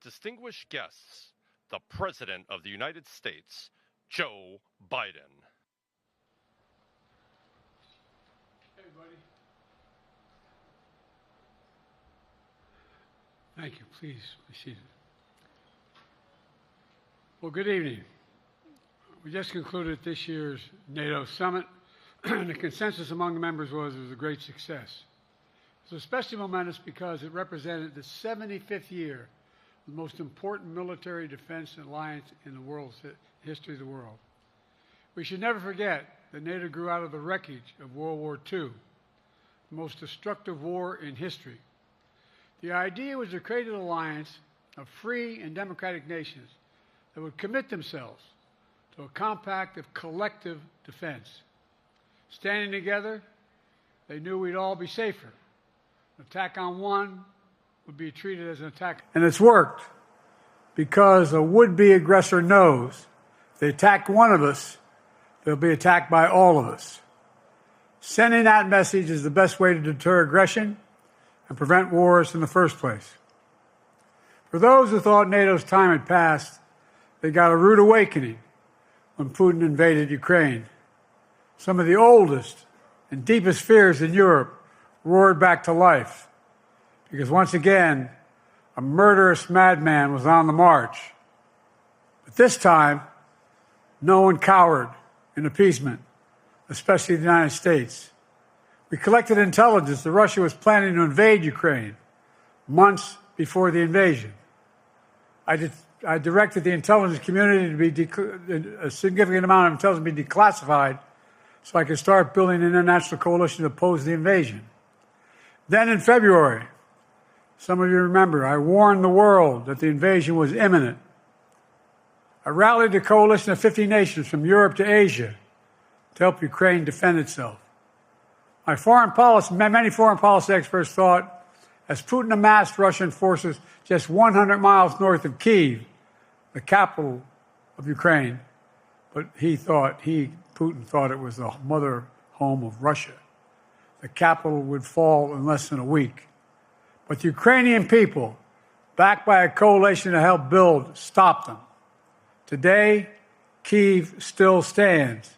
Distinguished guests, the President of the United States, Joe Biden. Hey, buddy. Thank you. Please be seated. Well, good evening. We just concluded this year's NATO summit, and the consensus among the members was it was a great success. It was especially momentous because it represented the 75th year of the most important military defense alliance in the world's history of the world. We should never forget that NATO grew out of the wreckage of World War II, the most destructive war in history. The idea was to create an alliance of free and democratic nations that would commit themselves to a compact of collective defense. Standing together, they knew we'd all be safer. An attack on one would be treated as an attack. And it's worked because a would-be aggressor knows if they attack one of us, they'll be attacked by all of us. Sending that message is the best way to deter aggression and prevent wars in the first place. For those who thought NATO's time had passed, they got a rude awakening when Putin invaded Ukraine. Some of the oldest and deepest fears in Europe roared back to life because once again, a murderous madman was on the march. But this time, no one cowered in appeasement, especially the United States. We collected intelligence that Russia was planning to invade Ukraine months before the invasion. I directed the intelligence community to be a significant amount of intelligence to be declassified so I could start building an international coalition to oppose the invasion. Then in February, some of you remember, I warned the world that the invasion was imminent. I rallied a coalition of 50 nations from Europe to Asia to help Ukraine defend itself. Many foreign policy experts thought, as Putin amassed Russian forces just 100 miles north of Kyiv, the capital of Ukraine, but Putin thought it was the mother home of Russia. The capital would fall in less than a week. But the Ukrainian people, backed by a coalition to help build, stopped them. Today, Kyiv still stands,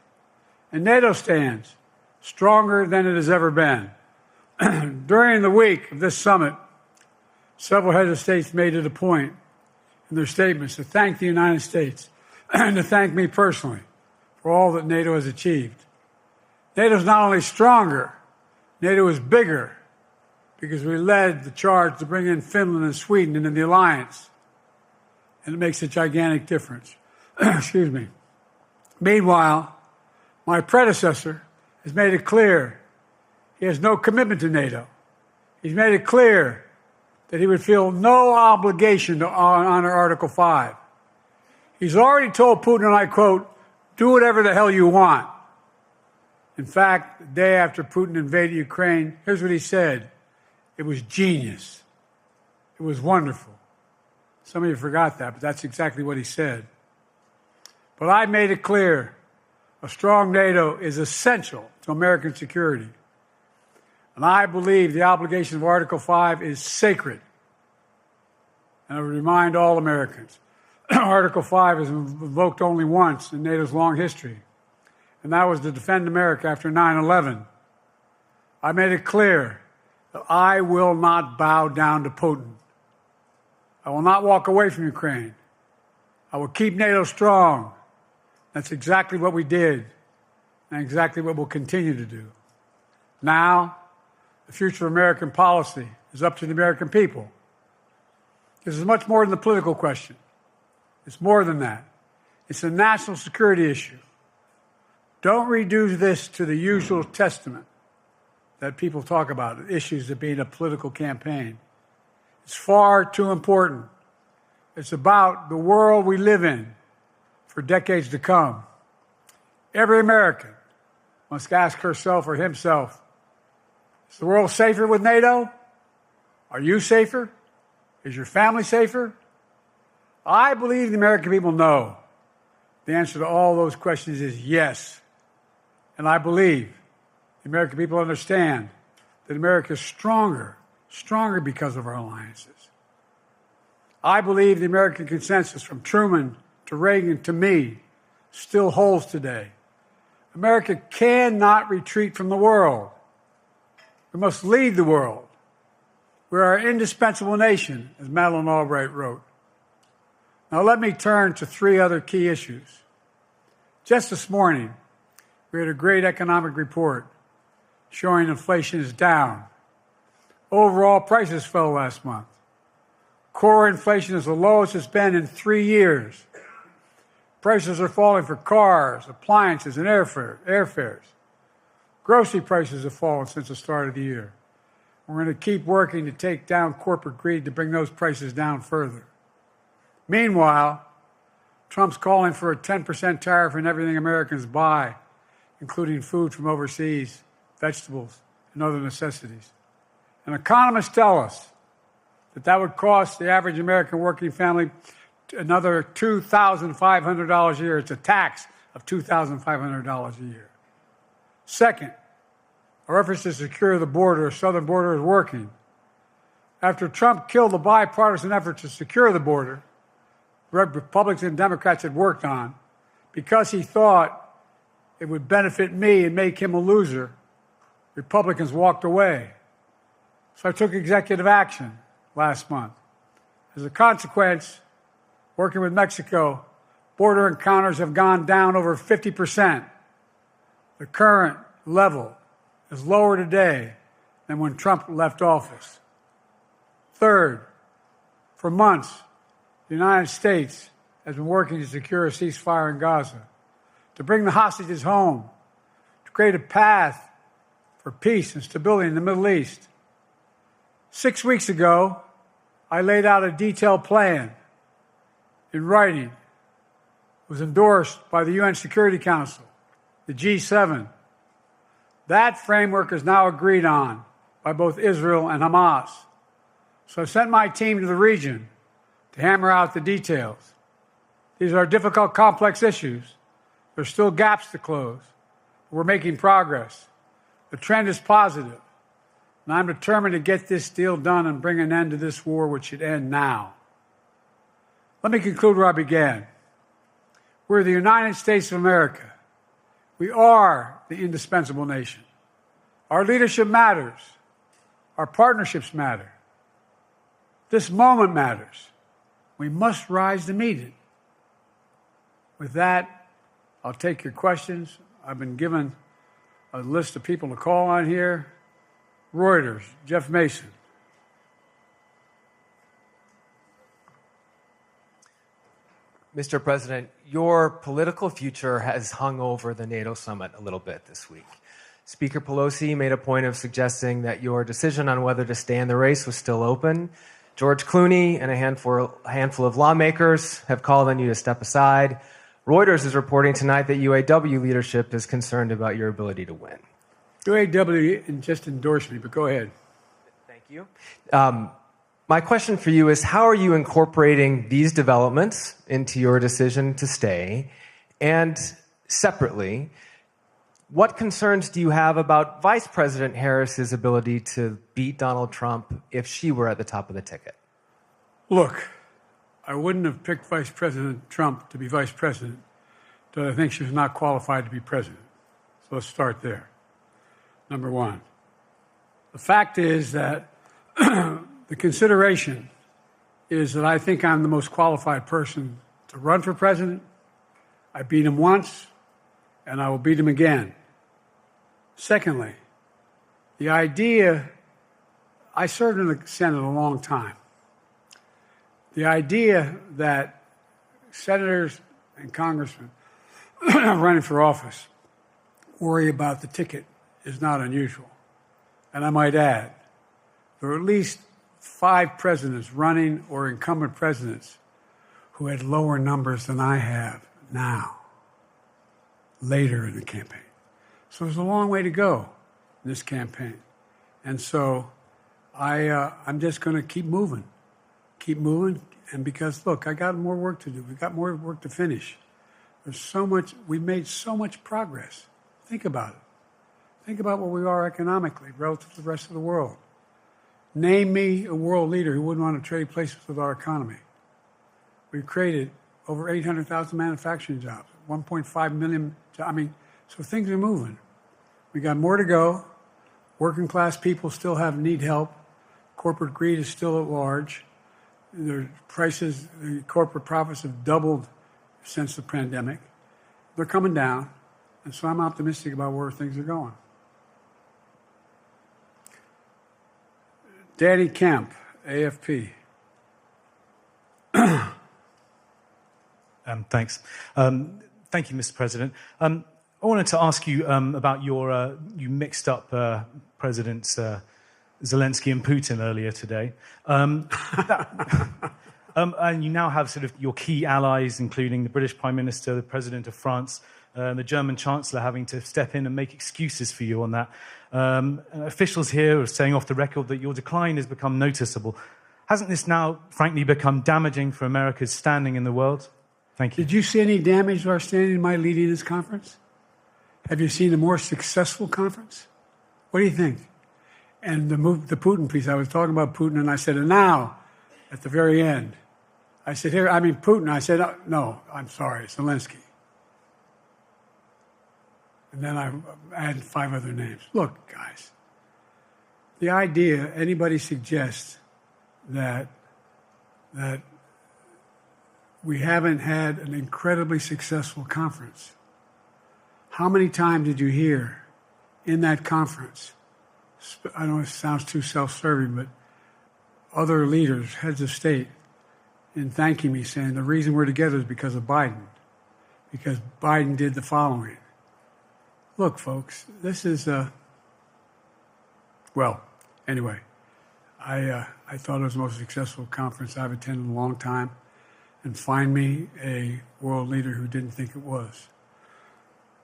and NATO stands stronger than it has ever been. During the week of this summit, several heads of states made it a point in their statements to thank the United States and to thank me personally for all that NATO has achieved. NATO is not only stronger, NATO is bigger because we led the charge to bring in Finland and Sweden into the alliance, and it makes a gigantic difference. Excuse me. Meanwhile, my predecessor has made it clear he has no commitment to NATO. He's made it clear that he would feel no obligation to honor Article 5. He's already told Putin, and I quote, "Do whatever the hell you want." In fact, the day after Putin invaded Ukraine, here's what he said. It was genius. It was wonderful. Some of you forgot that, but that's exactly what he said. But I made it clear a strong NATO is essential to American security. And I believe the obligation of Article 5 is sacred. And I would remind all Americans, Article 5 is invoked only once in NATO's long history, and that was to defend America after 9/11. I made it clear that I will not bow down to Putin. I will not walk away from Ukraine. I will keep NATO strong. That's exactly what we did, and exactly what we'll continue to do. Now, the future of American policy is up to the American people. This is much more than a political question. It's more than that. It's a national security issue. Don't reduce this to the usual testament that people talk about, issues of being a political campaign. It's far too important. It's about the world we live in for decades to come. Every American must ask herself or himself, is the world safer with NATO? Are you safer? Is your family safer? I believe the American people know. The answer to all those questions is yes. And I believe the American people understand that America is stronger because of our alliances. I believe the American consensus from Truman to Reagan to me still holds today. America cannot retreat from the world. We must lead the world. We are an indispensable nation, as Madeleine Albright wrote. Now let me turn to three other key issues. Just this morning, we had a great economic report showing inflation is down. Overall prices fell last month. Core inflation is the lowest it's been in 3 years. Prices are falling for cars, appliances, and airfares. Grocery prices have fallen since the start of the year. We're going to keep working to take down corporate greed to bring those prices down further. Meanwhile, Trump's calling for a 10% tariff on everything Americans buy, including food from overseas, vegetables, and other necessities. And economists tell us that would cost the average American working family another $2,500 a year. It's a tax of $2,500 a year. Second, our efforts to secure the border, southern border, is working. After Trump killed the bipartisan effort to secure the border, Republicans and Democrats had worked on, because he thought it would benefit me and make him a loser, Republicans walked away. So I took executive action last month. As a consequence, working with Mexico, border encounters have gone down over 50%. The current level is lower today than when Trump left office. Third, for months, the United States has been working to secure a ceasefire in Gaza, to bring the hostages home, to create a path for peace and stability in the Middle East. 6 weeks ago, I laid out a detailed plan in writing. It was endorsed by the UN Security Council, the G7. That framework is now agreed on by both Israel and Hamas. So I sent my team to the region to hammer out the details. These are difficult, complex issues. There's still gaps to close. But we're making progress. The trend is positive. And I'm determined to get this deal done and bring an end to this war, which should end now. Let me conclude where I began. We're the United States of America. We are the indispensable nation. Our leadership matters. Our partnerships matter. This moment matters. We must rise to meet it. With that, I'll take your questions. I've been given a list of people to call on here. Reuters, Jeff Mason. Mr. President, your political future has hung over the NATO summit a little bit this week. Speaker Pelosi made a point of suggesting that your decision on whether to stay in the race was still open. George Clooney and a handful of lawmakers have called on you to step aside. Reuters is reporting tonight that UAW leadership is concerned about your ability to win. UAW just endorsed me, but go ahead. Thank you. My question for you is, how are you incorporating these developments into your decision to stay? And separately, what concerns do you have about Vice President Harris's ability to beat Donald Trump if she were at the top of the ticket? Look, I wouldn't have picked Vice President Trump to be vice president, but I think she was not qualified to be president. So let's start there. Number one. The fact is that the consideration is that I think I'm the most qualified person to run for president. I beat him once, and I will beat him again. Secondly, the idea, I served in the Senate a long time. The idea that senators and congressmen running for office worry about the ticket is not unusual. And I might add, there are at least 5 presidents running or incumbent presidents who had lower numbers than I have now, later in the campaign. So there's a long way to go in this campaign. And so I'm just going to keep moving. And because, look, I got more work to do. We've got more work to finish. There's so much, we've made so much progress. Think about it. Think about where we are economically relative to the rest of the world. Name me a world leader who wouldn't want to trade places with our economy. We've created over 800,000 manufacturing jobs, 1.5 million. So things are moving. We got more to go. Working class people still need help. Corporate greed is still at large. The corporate profits have doubled since the pandemic. They're coming down, and so I'm optimistic about where things are going. Danny Kemp, AFP. Thanks. Thank you, Mr. President. I wanted to ask you about you mixed up Presidents Zelensky and Putin earlier today. And you now have sort of your key allies, including the British Prime Minister, the President of France, and the German Chancellor having to step in and make excuses for you on that. Officials here are saying off the record that your decline has become noticeable. Hasn't this now, frankly, become damaging for America's standing in the world? Thank you. Did you see any damage to our standing by leading this conference? Have you seen a more successful conference? What do you think? And the Putin piece, I was talking about Putin, and I said, and now, at the very end, I said, Putin. I said, oh, no, I'm sorry, Zelensky. And then I added 5 other names. Look, guys, the idea anybody suggests that we haven't had an incredibly successful conference. How many times did you hear in that conference, I know it sounds too self-serving, but other leaders, heads of state, in thanking me, saying the reason we're together is because of Biden, because Biden did the following. Look, folks, this is well, anyway, I thought it was the most successful conference I've attended in a long time, and find me a world leader who didn't think it was.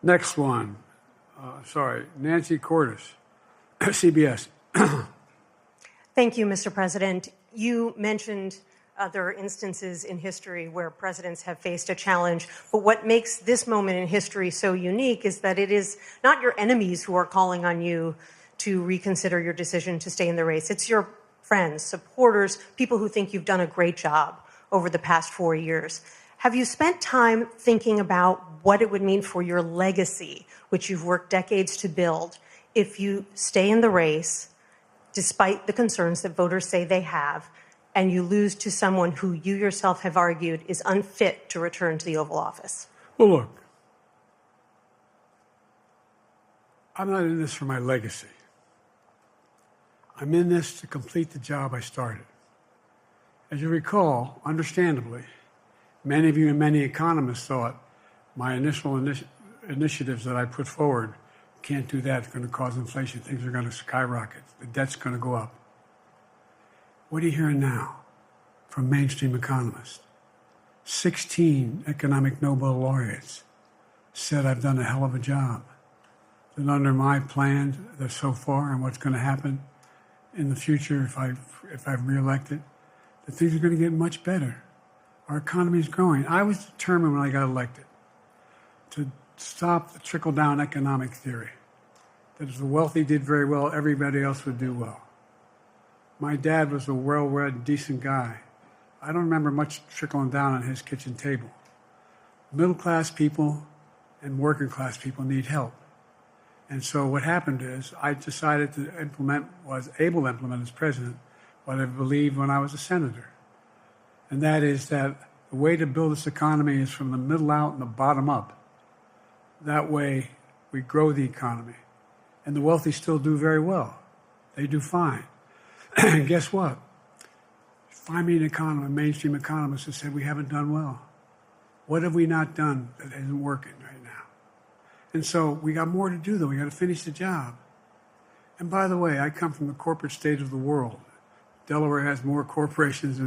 Next one, Nancy Cordes, CBS. Thank you, Mr. President. You mentioned other instances in history where presidents have faced a challenge, but what makes this moment in history so unique is that it is not your enemies who are calling on you to reconsider your decision to stay in the race. It's your friends, supporters, people who think you've done a great job over the past 4 years. Have you spent time thinking about what it would mean for your legacy, which you've worked decades to build, if you stay in the race, despite the concerns that voters say they have, and you lose to someone who you yourself have argued is unfit to return to the Oval Office? Well, look, I'm not in this for my legacy. I'm in this to complete the job I started. As you recall, understandably, many of you and many economists thought my initial initiatives that I put forward, can't do that, it's going to cause inflation, things are going to skyrocket, the debt's going to go up. What are you hearing now from mainstream economists? 16 economic Nobel laureates said I've done a hell of a job. That under my plan so far and what's going to happen in the future if I'm reelected, that things are going to get much better. Our economy is growing. I was determined when I got elected to stop the trickle-down economic theory, that if the wealthy did very well, everybody else would do well. My dad was a well-read, decent guy. I don't remember much trickling down on his kitchen table. Middle-class people and working-class people need help. And so what happened is I decided to was able to implement as president what I believed when I was a senator. And that is that the way to build this economy is from the middle out and the bottom up. That way we grow the economy. And the wealthy still do very well. They do fine. And guess what? Find me an economist, a mainstream economist that said we haven't done well. What have we not done that isn't working right now? And so we got more to do, though. We got to finish the job. And by the way, I come from the corporate state of the world. Delaware has more corporations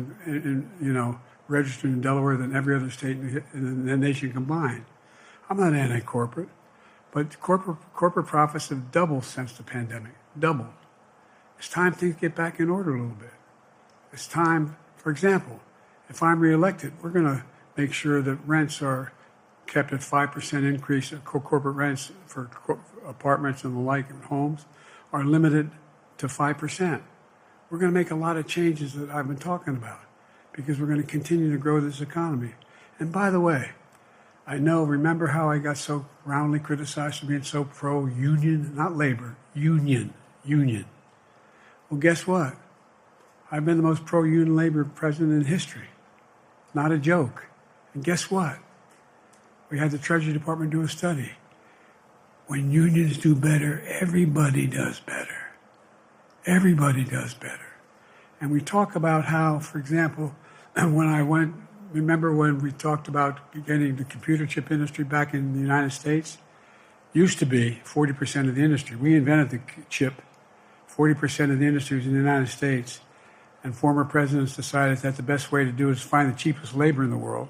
registered in Delaware than every other state in the nation combined. I'm not anti-corporate, but corporate profits have doubled since the pandemic. Doubled. It's time things get back in order a little bit. It's time, for example, if I'm reelected, we're going to make sure that rents are kept at 5% increase of corporate rents for apartments and the like and homes are limited to 5%. We're going to make a lot of changes that I've been talking about. because we're going to continue to grow this economy. And by the way, remember how I got so roundly criticized for being so pro-union, not labor, union. Well, guess what? I've been the most pro-union labor president in history. Not a joke. And guess what? We had the Treasury Department do a study. When unions do better, everybody does better. Everybody does better. And we talk about how, for example, remember when we talked about getting the computer chip industry back in the United States? Used to be 40% of the industry. We invented the chip. 40% of the industry was in the United States. And former presidents decided that the best way to do it is find the cheapest labor in the world,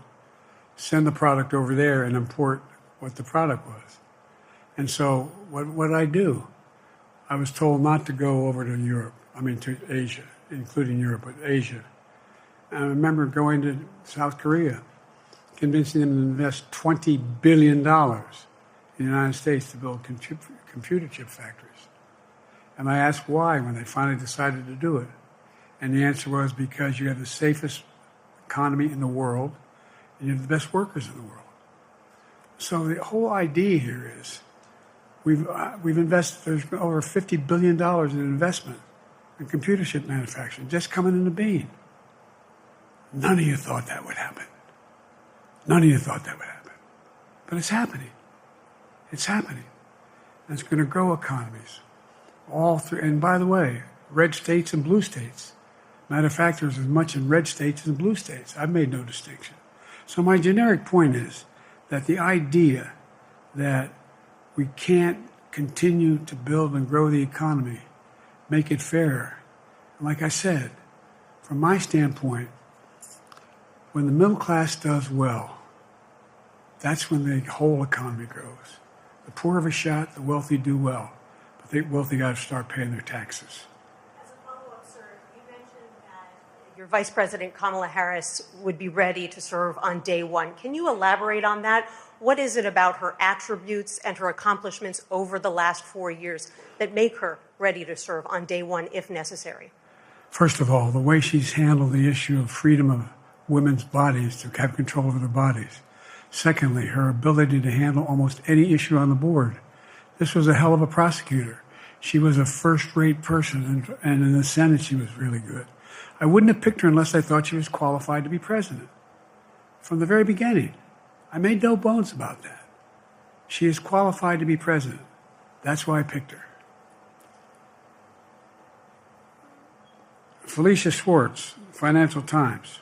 send the product over there, and import what the product was. And so what did I do? I was told not to go over to Asia, including Europe, but Asia. And I remember going to South Korea, convincing them to invest $20 billion in the United States to build computer chip factories. And I asked why when they finally decided to do it. And the answer was because you have the safest economy in the world and you have the best workers in the world. So the whole idea here is we've invested, there's over $50 billion in investment in computer chip manufacturing just coming in the bean. None of you thought that would happen. None of you thought that would happen. But it's happening. It's happening. And it's going to grow economies. All through, and by the way, red states and blue states. Matter of fact, there's as much in red states as in blue states. I've made no distinction. So my generic point is that the idea that we can't continue to build and grow the economy, make it fairer. And like I said, from my standpoint, when the middle class does well, that's when the whole economy grows. The poor have a shot, the wealthy do well. But the wealthy got to start paying their taxes. As a follow-up, sir, you mentioned that your Vice President Kamala Harris would be ready to serve on day one. Can you elaborate on that? What is it about her attributes and her accomplishments over the last 4 years that make her ready to serve on day one if necessary? First of all, the way she's handled the issue of freedom of women's bodies to have control over their bodies. Secondly, her ability to handle almost any issue on the board. This was a hell of a prosecutor. She was a first-rate person, and in the Senate she was really good. I wouldn't have picked her unless I thought she was qualified to be president. From the very beginning, I made no bones about that. She is qualified to be president. That's why I picked her. Felicia Schwartz, Financial Times.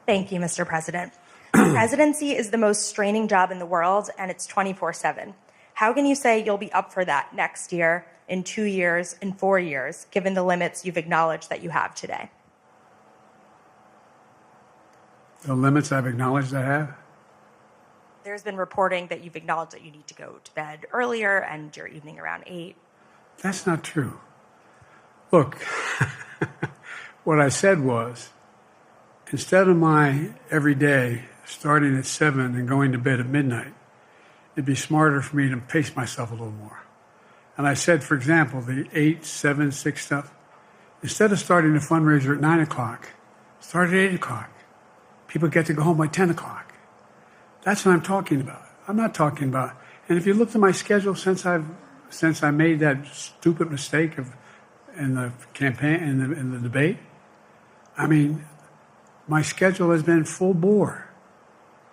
Thank you, Mr. President. The presidency is the most straining job in the world, and it's 24/7. How can you say you'll be up for that next year, in 2 years, in 4 years, given the limits you've acknowledged that you have today? The limits I've acknowledged I have? There's been reporting that you've acknowledged that you need to go to bed earlier and your evening around 8. That's not true. Look, what I said was, instead of my every day starting at 7 and going to bed at midnight, it'd be smarter for me to pace myself a little more. And I said, for example, the 8, 7, 6 stuff, instead of starting a fundraiser at 9 o'clock, start at 8 o'clock. People get to go home by 10 o'clock. That's what I'm talking about. I'm not talking about, and if you look at my schedule since I made that stupid mistake in the campaign, in the debate, I mean, my schedule has been full bore.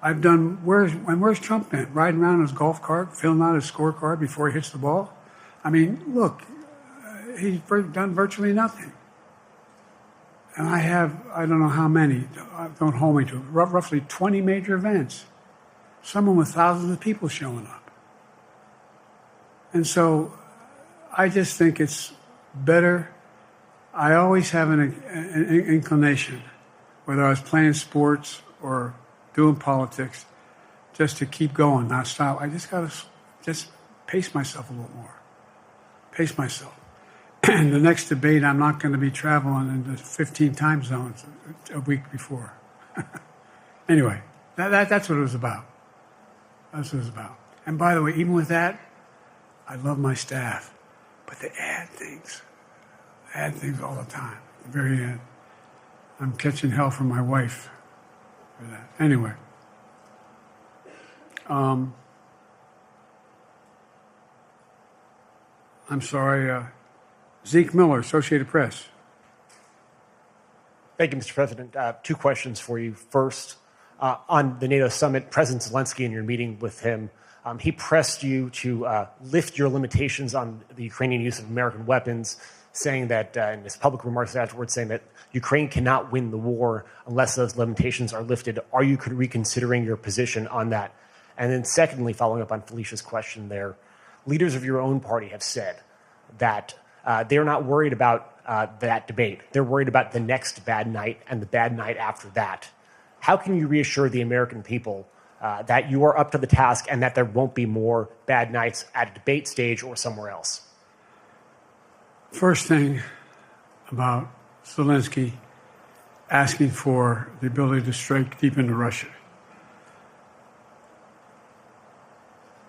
I've done, where's Trump been? Riding around in his golf cart, filling out his scorecard before he hits the ball? I mean, look, he's done virtually nothing. And I don't know how many, don't hold me to it, roughly 20 major events. Some with thousands of people showing up. And so I just think it's better. I always have an inclination, whether I was playing sports or doing politics, just to keep going, not stop. I just got to pace myself a little more. Pace myself. And the next debate, I'm not going to be traveling into 15 time zones a week before. Anyway, that's what it was about. That's what it was about. And by the way, even with that, I love my staff, but they add things all the time. At the very end. I'm catching hell from my wife for that. Anyway. I'm sorry, Zeke Miller, Associated Press. Thank you, Mr. President. Two questions for you. First, on the NATO summit, President Zelensky, in your meeting with him, he pressed you to lift your limitations on the Ukrainian use of American weapons, saying that, in his public remarks afterwards, saying that Ukraine cannot win the war unless those limitations are lifted. Are you reconsidering your position on that? And then secondly, following up on Felicia's question there, leaders of your own party have said that they're not worried about that debate. They're worried about the next bad night and the bad night after that. How can you reassure the American people that you are up to the task and that there won't be more bad nights at a debate stage or somewhere else? First thing about Zelensky asking for the ability to strike deep into Russia.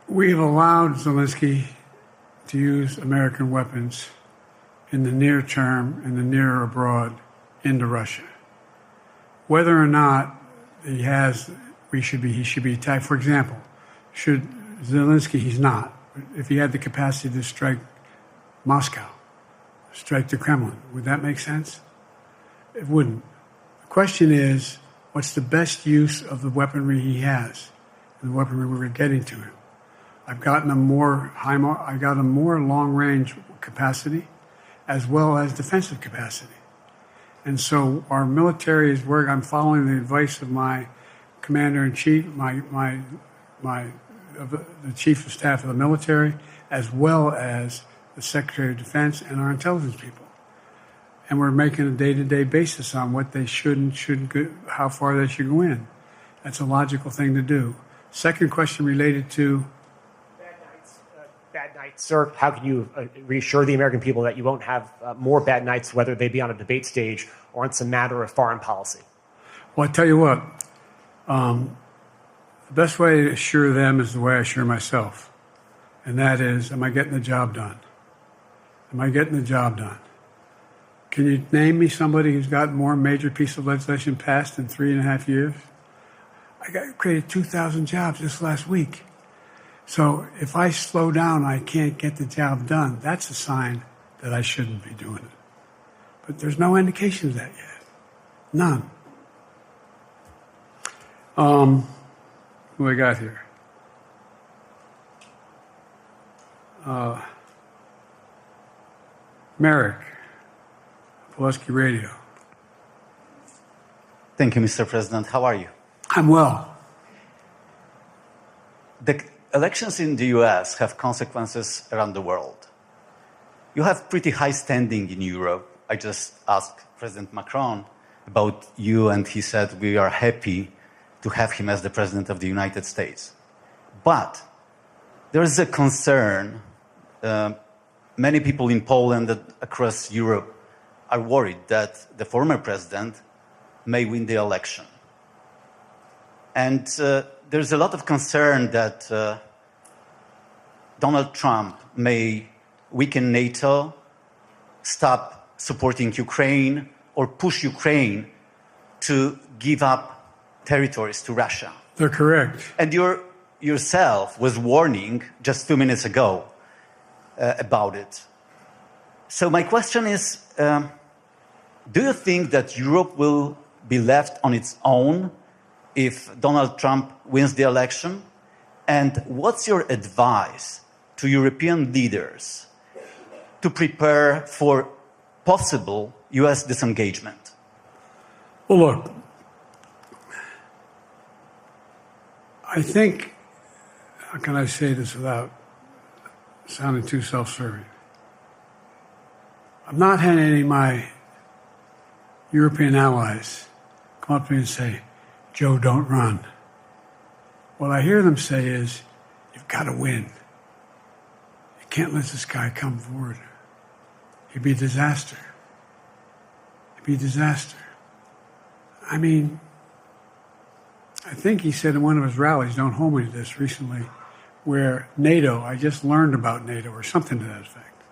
We have allowed Zelensky to use American weapons in the near term, in the near or abroad, into Russia. Whether or not he should be attacked. For example, should Zelensky, he's not. If he had the capacity to strike Moscow, strike the Kremlin, would that make sense? It wouldn't. The question is, what's the best use of the weaponry he has, and the weaponry we're getting to him? I've gotten a more long-range capacity, as well as defensive capacity. And so our military is where I'm following the advice of my commander-in-chief, the chief of staff of the military, as well as the Secretary of Defense and our intelligence people. And we're making a day-to-day basis on what they should and shouldn't go, how far they should go in. That's a logical thing to do. Second question related to bad nights, sir. How can you reassure the American people that you won't have more bad nights, whether they be on a debate stage or it's a matter of foreign policy? Well, I tell you what, the best way to assure them is the way I assure myself. And that is, am I getting the job done? Am I getting the job done? Can you name me somebody who's got more major piece of legislation passed in 3.5 years? I created 2,000 jobs just last week. So if I slow down, I can't get the job done. That's a sign that I shouldn't be doing it. But there's no indication of that yet. None. Who I got here? Merrick, Pulaski Radio. Thank you, Mr. President. How are you? I'm well. The elections in the US have consequences around the world. You have pretty high standing in Europe. I just asked President Macron about you, and he said we are happy to have him as the President of the United States. But there is a concern. Many people in Poland and across Europe are worried that the former president may win the election. And there's a lot of concern that Donald Trump may weaken NATO, stop supporting Ukraine, or push Ukraine to give up territories to Russia. They're correct. And yourself was warning just 2 minutes ago about it. So my question is, do you think that Europe will be left on its own if Donald Trump wins the election? And what's your advice to European leaders to prepare for possible US disengagement? Well, look, I think, how can I say this without sounding too self-serving? I'm not having any of my European allies come up to me and say, Joe, don't run. What I hear them say is, you've got to win. You can't let this guy come forward. He'd be a disaster. He'd be a disaster. I mean, I think he said in one of his rallies, don't hold me to this, recently, where NATO, I just learned about NATO or something to that effect.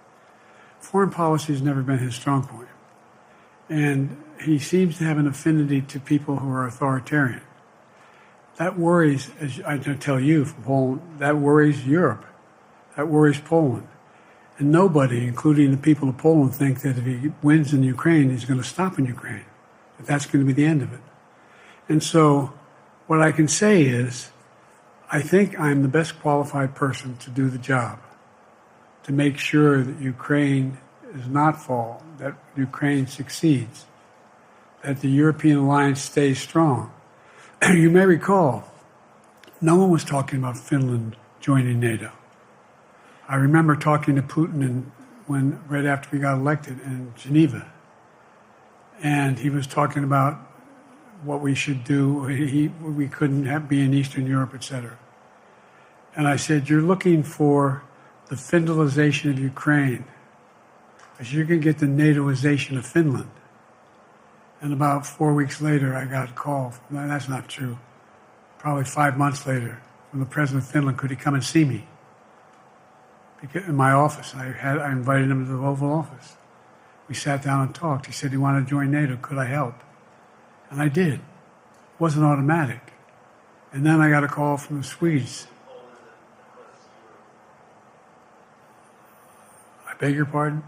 Foreign policy has never been his strong point. And he seems to have an affinity to people who are authoritarian. That worries, as I tell you from Poland, that worries Europe. That worries Poland. And nobody, including the people of Poland, think that if he wins in Ukraine, he's going to stop in Ukraine, that that's going to be the end of it. And so what I can say is, I think I'm the best qualified person to do the job, to make sure that Ukraine does not fall, that Ukraine succeeds, that the European alliance stays strong. You may recall, no one was talking about Finland joining NATO. I remember talking to Putin right after we got elected in Geneva, and he was talking about what we should do. We couldn't be in Eastern Europe, etc. And I said, you're looking for the Finlandization of Ukraine, as you can get the NATOization of Finland. And about 4 weeks later, I got a call. That's not true. Probably 5 months later, from the president of Finland, could he come and see me? In my office. I invited him to the Oval Office. We sat down and talked. He said he wanted to join NATO. Could I help? And I did. It wasn't automatic. And then I got a call from the Swedes. I beg your pardon?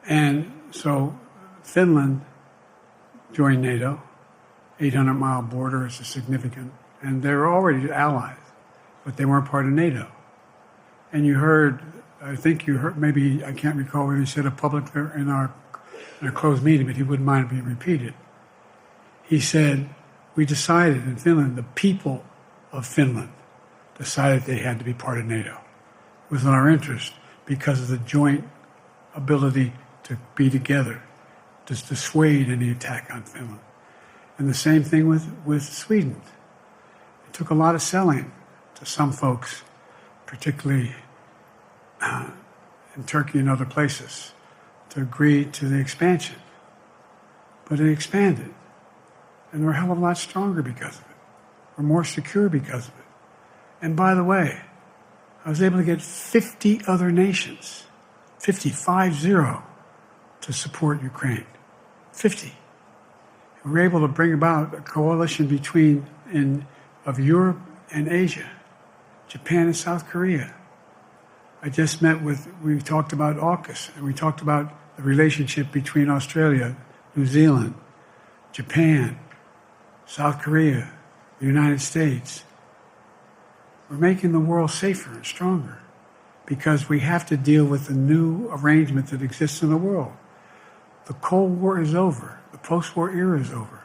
And so Finland joined NATO. 800-mile border is a significant, and they were already allies, but they weren't part of NATO. And you heard, I think you heard, maybe I can't recall whether he said it publicly in our closed meeting, but he wouldn't mind being repeated. He said, we decided in Finland, the people of Finland decided they had to be part of NATO. It was in our interest because of the joint ability to be together, to dissuade any attack on Finland. And the same thing with Sweden. It took a lot of selling to some folks, particularly in Turkey and other places, to agree to the expansion. But it expanded. And we're a hell of a lot stronger because of it. We're more secure because of it. And by the way, I was able to get 50 other nations, 50, to support Ukraine. 50. We were able to bring about a coalition of Europe and Asia, Japan and South Korea. I just we talked about AUKUS, and we talked about the relationship between Australia, New Zealand, Japan, South Korea, the United States. We're making the world safer and stronger because we have to deal with the new arrangement that exists in the world. The Cold War is over. The post-war era is over.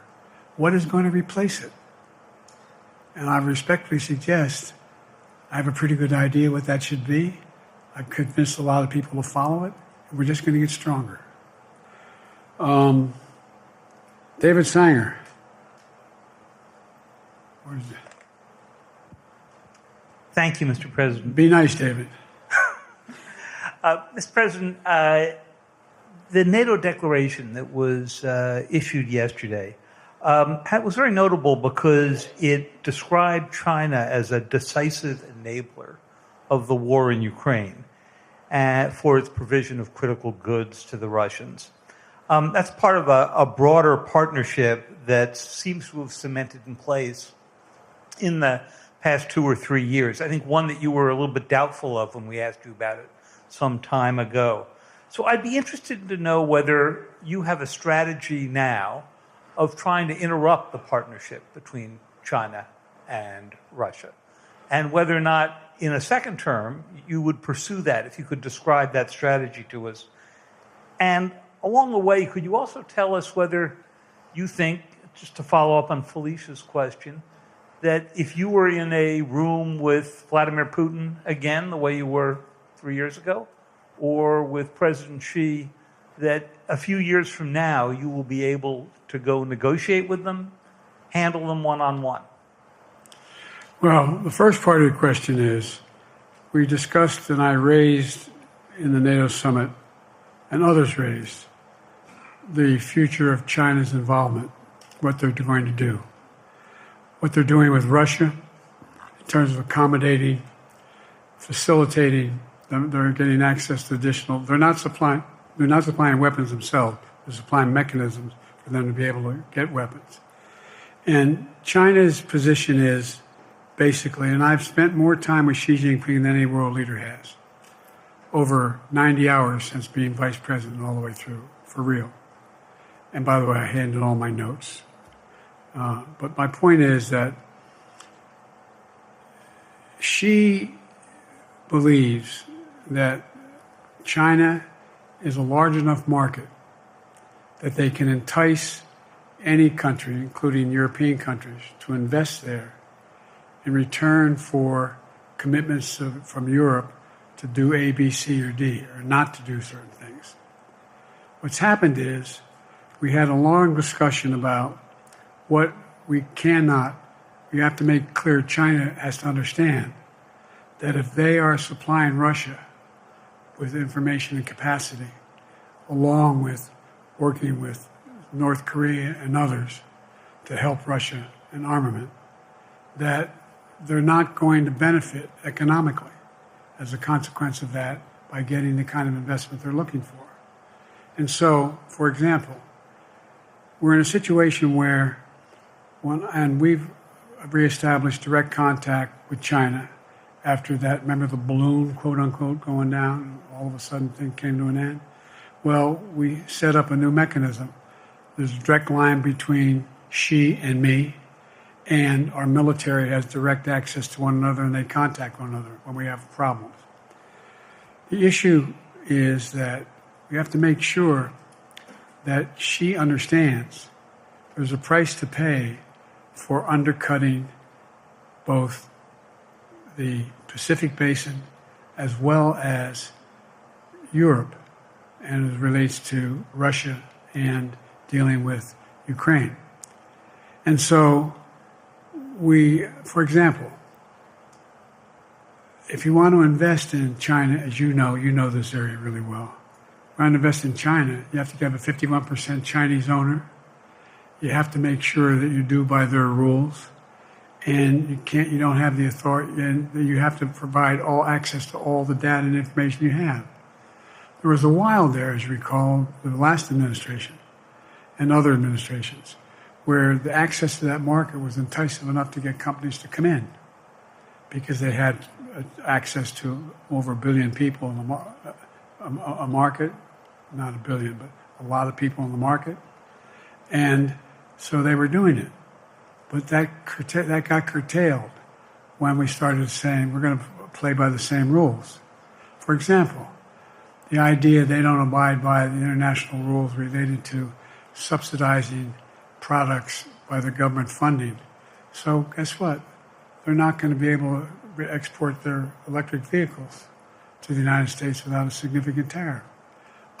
What is going to replace it? And I respectfully suggest I have a pretty good idea what that should be. I've convinced a lot of people to follow it, and we're just going to get stronger. David Sanger. Where's it? Thank you, Mr. President. Be nice, David. Mr. President, the NATO declaration that was issued yesterday was very notable because it described China as a decisive enabler of the war in Ukraine for its provision of critical goods to the Russians. That's part of a broader partnership that seems to have cemented in place in the past 2 or 3 years. I think one that you were a little bit doubtful of when we asked you about it some time ago. So I'd be interested to know whether you have a strategy now of trying to interrupt the partnership between China and Russia, and whether or not in a second term you would pursue that, if you could describe that strategy to us. And along the way, could you also tell us whether you think, just to follow up on Felicia's question, that if you were in a room with Vladimir Putin again, the way you were 3 years ago, or with President Xi, that a few years from now you will be able to go negotiate with them, handle them one-on-one? Well, the first part of the question is, we discussed and I raised in the NATO summit, and others raised, the future of China's involvement, what they're going to do. What they're doing with Russia in terms of accommodating, facilitating, They're getting access to additional. They're not supplying weapons themselves. They're supplying mechanisms for them to be able to get weapons. And China's position is basically, and I've spent more time with Xi Jinping than any world leader has, over 90 hours since being vice president all the way through, for real. And by the way, I handed all my notes. But my point is that Xi believes that China is a large enough market that they can entice any country, including European countries, to invest there in return for commitments from Europe to do A, B, C, or D, or not to do certain things. What's happened is we had a long discussion about what we have to make clear. China has to understand that if they are supplying Russia with information and capacity, along with working with North Korea and others to help Russia in armament, that they're not going to benefit economically as a consequence of that by getting the kind of investment they're looking for. And so, for example, we're in a situation where, and we've reestablished direct contact with China after that, remember the balloon, quote unquote, going down, and all of a sudden things came to an end? Well, we set up a new mechanism. There's a direct line between Xi and me, and our military has direct access to one another, and they contact one another when we have problems. The issue is that we have to make sure that Xi understands there's a price to pay for undercutting both the Pacific Basin as well as Europe, and as it relates to Russia and dealing with Ukraine. And so for example, if you want to invest in China, as you know this area really well. If you want to invest in China, you have to have a 51% Chinese owner. You have to make sure that you do by their rules. And you don't have the authority, and you have to provide all access to all the data and information you have. There was a while there, as you recall, the last administration and other administrations, where the access to that market was enticing enough to get companies to come in because they had access to over 1 billion people in a market, not 1 billion, but a lot of people in the market. And so they were doing it. But that got curtailed when we started saying we're going to play by the same rules. For example, the idea they don't abide by the international rules related to subsidizing products by the government funding. So guess what? They're not going to be able to export their electric vehicles to the United States without a significant tariff.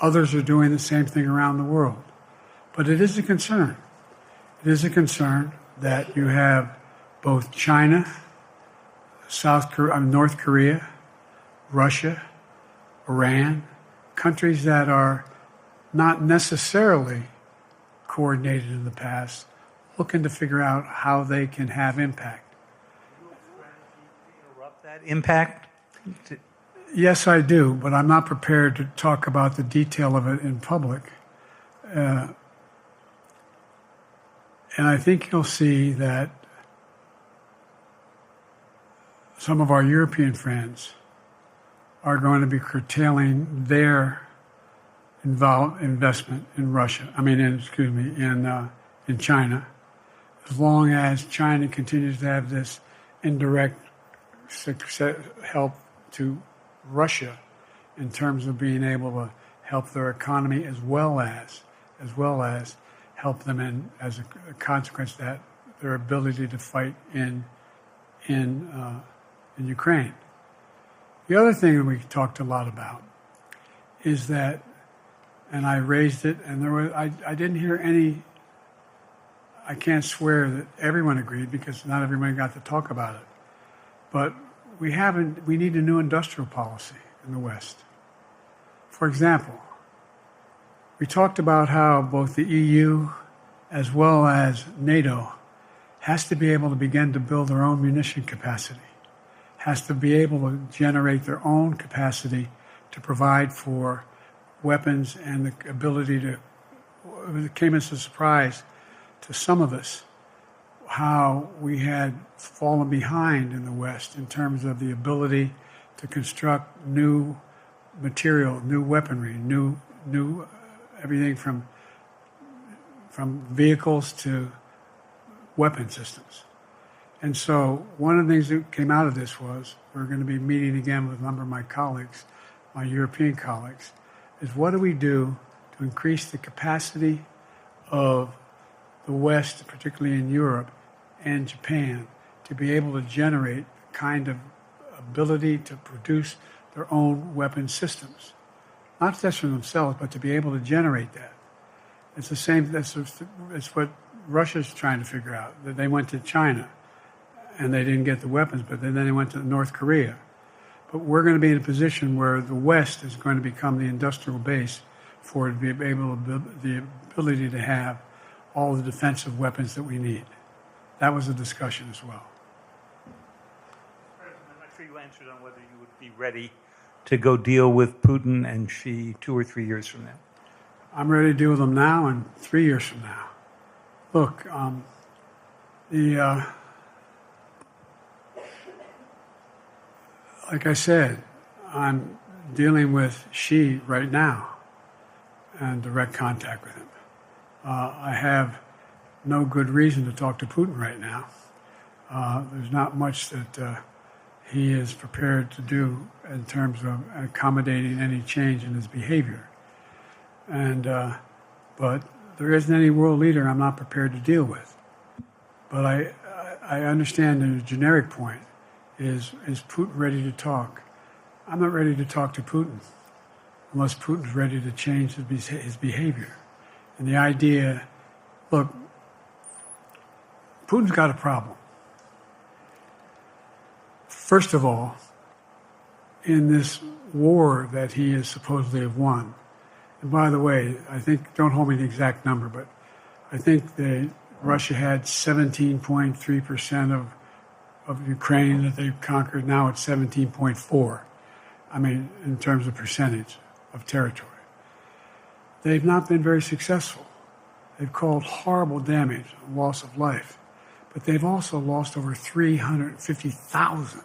Others are doing the same thing around the world. But it is a concern. It is a concern that you have both China, North Korea, Russia, Iran, countries that are not necessarily coordinated in the past, looking to figure out how they can have impact. Interrupt that impact? Yes, I do, but I'm not prepared to talk about the detail of it in public. And I think you'll see that some of our European friends are going to be curtailing their investment in Russia. In China, as long as China continues to have this indirect help to Russia in terms of being able to help their economy as well as help them in as a consequence of that their ability to fight in Ukraine. The other thing that we talked a lot about is that, and I raised it, and I didn't hear any. I can't swear that everyone agreed because not everyone got to talk about it, but we need a new industrial policy in the West. For example, we talked about how both the EU as well as NATO has to be able to begin to build their own munition capacity, has to be able to generate their own capacity to provide for weapons and the ability to. It came as a surprise to some of us how we had fallen behind in the West in terms of the ability to construct new material, new weaponry, new everything from vehicles to weapon systems. And so one of the things that came out of this was we're going to be meeting again with a number of my colleagues, my European colleagues, is what do we do to increase the capacity of the West, particularly in Europe and Japan, to be able to generate the kind of ability to produce their own weapon systems. Not just for themselves, but to be able to generate that. It's the same, it's what Russia's trying to figure out. That they went to China and they didn't get the weapons, but then they went to North Korea. But we're going to be in a position where the West is going to become the industrial base for it to be able to, the ability to have all the defensive weapons that we need. That was a discussion as well. President, I'm not sure you answered on whether you would be ready to go deal with Putin and Xi 2 or 3 years from now. I'm ready to deal with them now and 3 years from now. Look, like I said, I'm dealing with Xi right now and direct contact with him. I have no good reason to talk to Putin right now. There's not much that he is prepared to do in terms of accommodating any change in his behavior. But there isn't any world leader I'm not prepared to deal with. But I understand the generic point is Putin ready to talk? I'm not ready to talk to Putin unless Putin's ready to change his behavior. And the idea, look, Putin's got a problem. First of all, in this war that he is supposedly have won, and by the way, I think, don't hold me to the exact number, but I think Russia had 17.3% of Ukraine that they've conquered. Now it's 17.4. I mean, in terms of percentage of territory. They've not been very successful. They've caused horrible damage, loss of life. But they've also lost over 350,000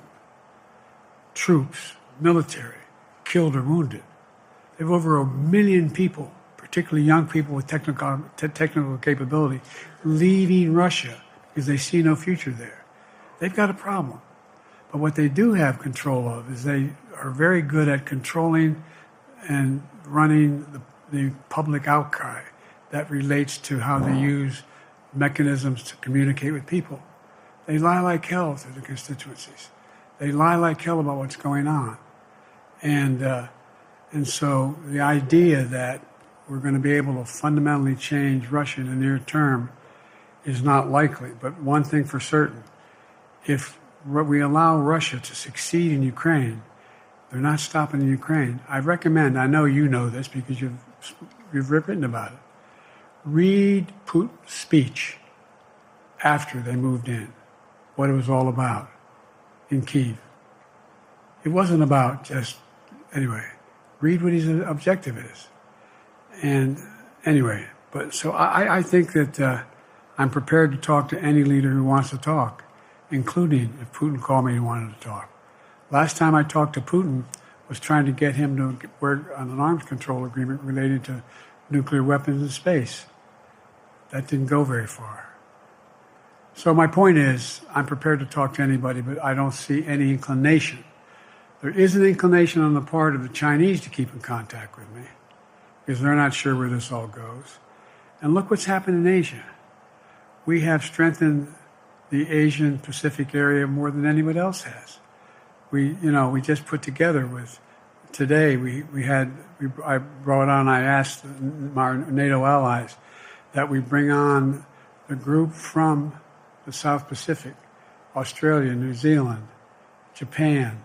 troops, military, killed or wounded. They have over 1 million people, particularly young people with technical capability, leaving Russia because they see no future there. They've got a problem. But what they do have control of is they are very good at controlling and running the public outcry that relates to how they use mechanisms to communicate with people. They lie like hell to the constituencies. They lie like hell about what's going on. And so the idea that we're going to be able to fundamentally change Russia in the near term is not likely. But one thing for certain, if we allow Russia to succeed in Ukraine, they're not stopping in Ukraine. I recommend, I know you know this because you've written about it, read Putin's speech after they moved in, what it was all about in Kyiv. It wasn't about just, anyway, read what his objective is. And anyway, but so I think that I'm prepared to talk to any leader who wants to talk, including if Putin called me and wanted to talk. Last time I talked to Putin was trying to get him to work on an arms control agreement related to nuclear weapons in space. That didn't go very far. So my point is, I'm prepared to talk to anybody, but I don't see any inclination. There is an inclination on the part of the Chinese to keep in contact with me because they're not sure where this all goes. And look what's happened in Asia. We have strengthened the Asian Pacific area more than anybody else has. We just put together with, today I brought on, I asked our NATO allies that we bring on a group from the South Pacific, Australia, New Zealand, Japan,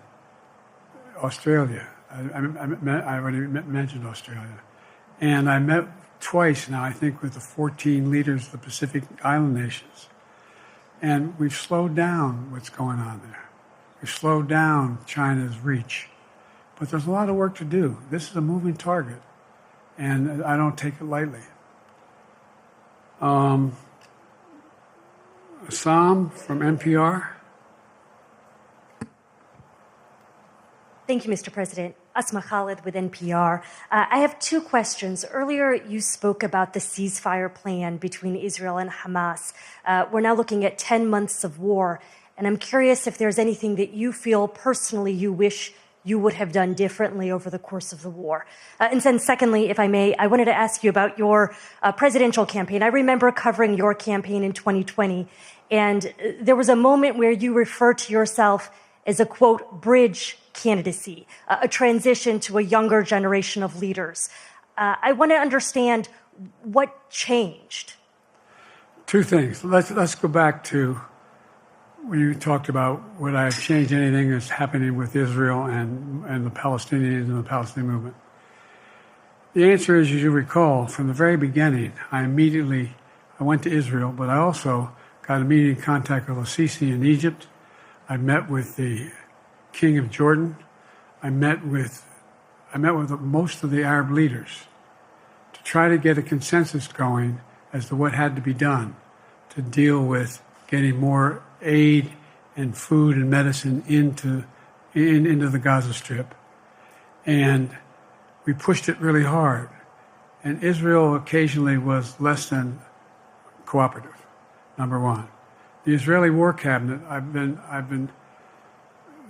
Australia. I already mentioned Australia. And I met twice now, I think, with the 14 leaders of the Pacific Island nations. And we've slowed down what's going on there. We've slowed down China's reach. But there's a lot of work to do. This is a moving target, and I don't take it lightly. Assam from NPR. Thank you, Mr. President. Asma Khalid with NPR. I have two questions. Earlier, you spoke about the ceasefire plan between Israel and Hamas. We're now looking at 10 months of war, and I'm curious if there's anything that you feel personally you wish you would have done differently over the course of the war. And then secondly, if I may, I wanted to ask you about your presidential campaign. I remember covering your campaign in 2020, and there was a moment where you referred to yourself as a, quote, bridge candidacy, a transition to a younger generation of leaders. I want to understand what changed. Two things. Let's go back to when you talked about would I have changed anything that's happening with Israel and the Palestinians and the Palestinian movement. The answer is, as you recall, from the very beginning, I went to Israel, but I also got immediate contact with Sisi in Egypt. I met with the King of Jordan. I met with most of the Arab leaders to try to get a consensus going as to what had to be done to deal with getting more aid and food and medicine into the Gaza Strip. And we pushed it really hard. And Israel occasionally was less than cooperative, number one. The Israeli War Cabinet, I've been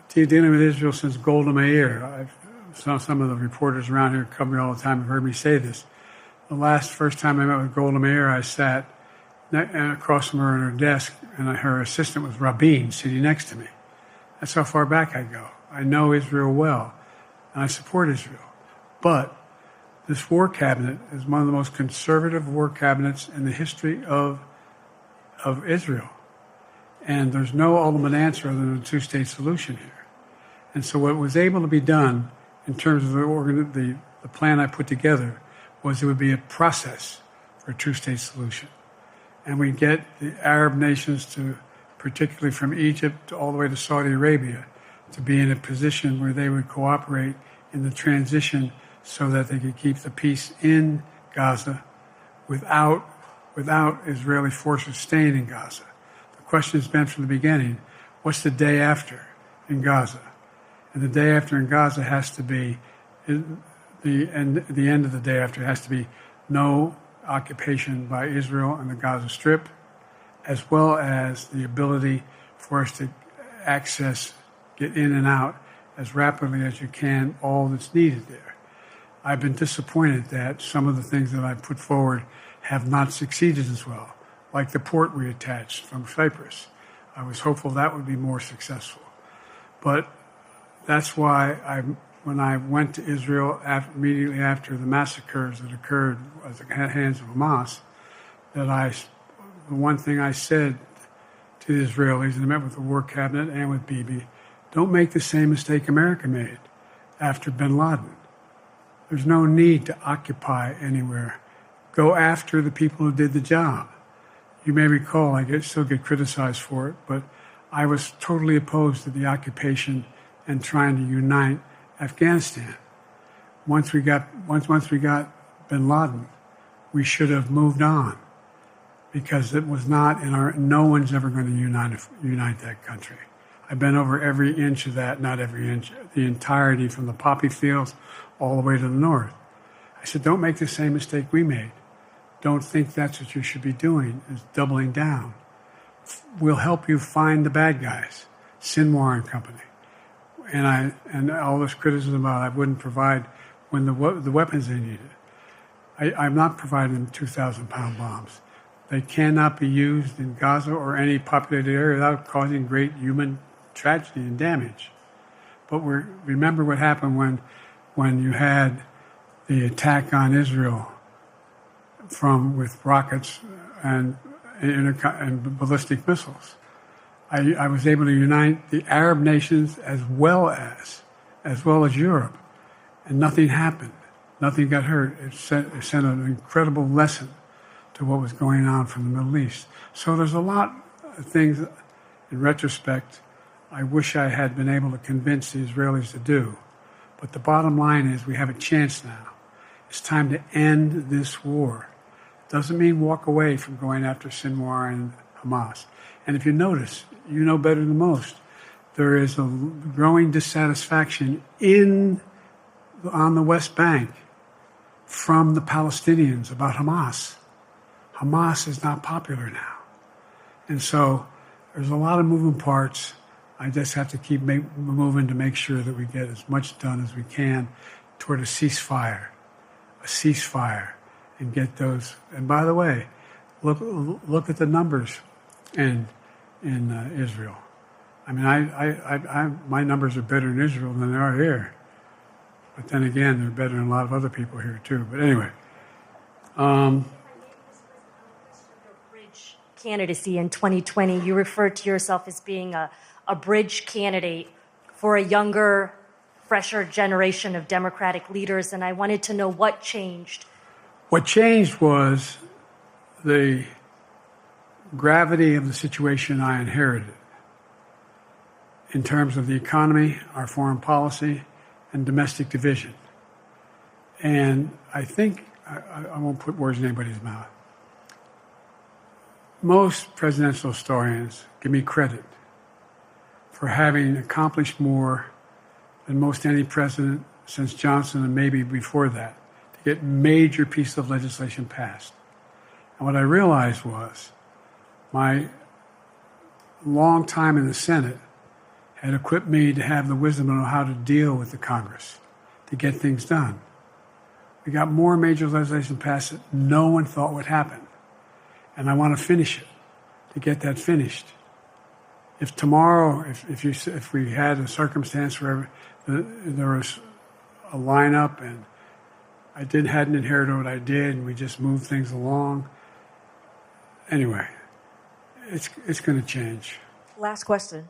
dealing with Israel since Golda Meir. Some of the reporters around here come here all the time have heard me say this. The first time I met with Golda Meir, I sat across from her at her desk, and her assistant was Rabin sitting next to me. That's how far back I go. I know Israel well, and I support Israel. But this war cabinet is one of the most conservative war cabinets in the history of Israel. And there's no ultimate answer other than a two-state solution here. And so what was able to be done in terms of the plan I put together was it would be a process for a two-state solution. And we get the Arab nations to, particularly from Egypt all the way to Saudi Arabia, to be in a position where they would cooperate in the transition so that they could keep the peace in Gaza without Israeli forces staying in Gaza. The question has been from the beginning, what's the day after in Gaza? And the day after in Gaza has to be, the end of the day after has to be no occupation by Israel and the Gaza Strip, as well as the ability for us to get in and out as rapidly as you can, all that's needed there. I've been disappointed that some of the things that I put forward have not succeeded as well, like the port we attached from Cyprus. I was hopeful that would be more successful. But that's why when I went to Israel immediately after the massacres that occurred at the hands of Hamas, the one thing I said to the Israelis, and I met with the War Cabinet and with Bibi, don't make the same mistake America made after bin Laden. There's no need to occupy anywhere. Go after the people who did the job. You may recall, I still get criticized for it, but I was totally opposed to the occupation and trying to unite Afghanistan. Once we got bin Laden, we should have moved on, because it was not no one's ever going to unite that country. I've been over every inch of that, not every inch, the entirety from the poppy fields all the way to the north. I said, don't make the same mistake we made. Don't think that's what you should be doing, is doubling down. We'll help you find the bad guys, Sinwar and company. And all this criticism about I wouldn't provide when the weapons they needed. I'm not providing them 2,000-pound bombs. They cannot be used in Gaza or any populated area without causing great human tragedy and damage. But remember what happened when you had the attack on Israel with rockets and ballistic missiles. I was able to unite the Arab nations as well as Europe, and nothing happened. Nothing got hurt. It sent an incredible lesson to what was going on from the Middle East. So there's a lot of things, in retrospect, I wish I had been able to convince the Israelis to do. But the bottom line is we have a chance now. It's time to end this war. Doesn't mean walk away from going after Sinwar and Hamas. And if you notice, you know better than most, there is a growing dissatisfaction on the West Bank from the Palestinians about Hamas. Hamas is not popular now. And so there's a lot of moving parts. I just have to keep moving to make sure that we get as much done as we can toward a ceasefire, and get those. And by the way, look at the numbers in Israel. I mean, my numbers are better in Israel than they are here. But then again, they're better than a lot of other people here too. But anyway. Bridge candidacy in 2020, you referred to yourself as being a bridge candidate for a younger, fresher generation of Democratic leaders, and I wanted to know what changed. What changed was the gravity of the situation I inherited in terms of the economy, our foreign policy, and domestic division. And I think, I won't put words in anybody's mouth, most presidential historians give me credit for having accomplished more than most any president since Johnson and maybe before that to get major pieces of legislation passed. And what I realized was my long time in the Senate had equipped me to have the wisdom to know how to deal with the Congress, to get things done. We got more major legislation passed that no one thought would happen. And I want to finish it, to get that finished. If tomorrow, if we had a circumstance where there was a lineup and I hadn't inherited what I did and we just moved things along, anyway, it's going to change. Last question.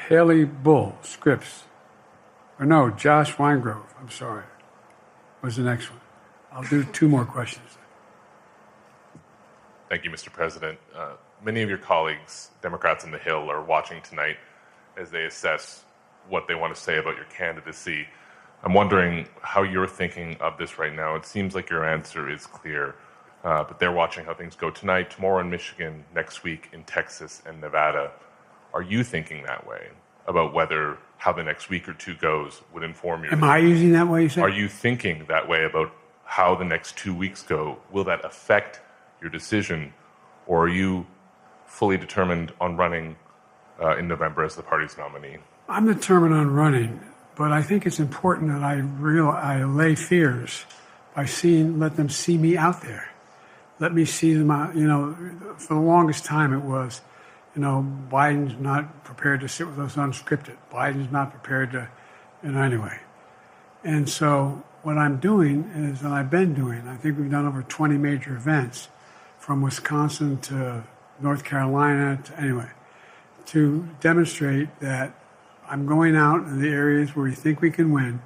Haley Bull, Scripps. Or no, Josh Weingrove, I'm sorry, was the next one. I'll do two more questions. Thank you, Mr. President. Many of your colleagues, Democrats on the Hill, are watching tonight as they assess what they want to say about your candidacy. I'm wondering how you're thinking of this right now. It seems like your answer is clear, but they're watching how things go tonight, tomorrow in Michigan, next week in Texas and Nevada. Are you thinking that way about how the next week or two goes would inform your... Am I using that way, you say? Are you thinking that way about how the next 2 weeks go? Will that affect your decision, or are you fully determined on running in November as the party's nominee? I'm determined on running, but I think it's important that I allay fears by let them see me out there. Let me see them out. For the longest time it was, Biden's not prepared to sit with us unscripted. Biden's not prepared to, anyway. And so what I'm doing is, and I've been doing, I think we've done over 20 major events, from Wisconsin to North Carolina, to demonstrate that I'm going out in the areas where we think we can win,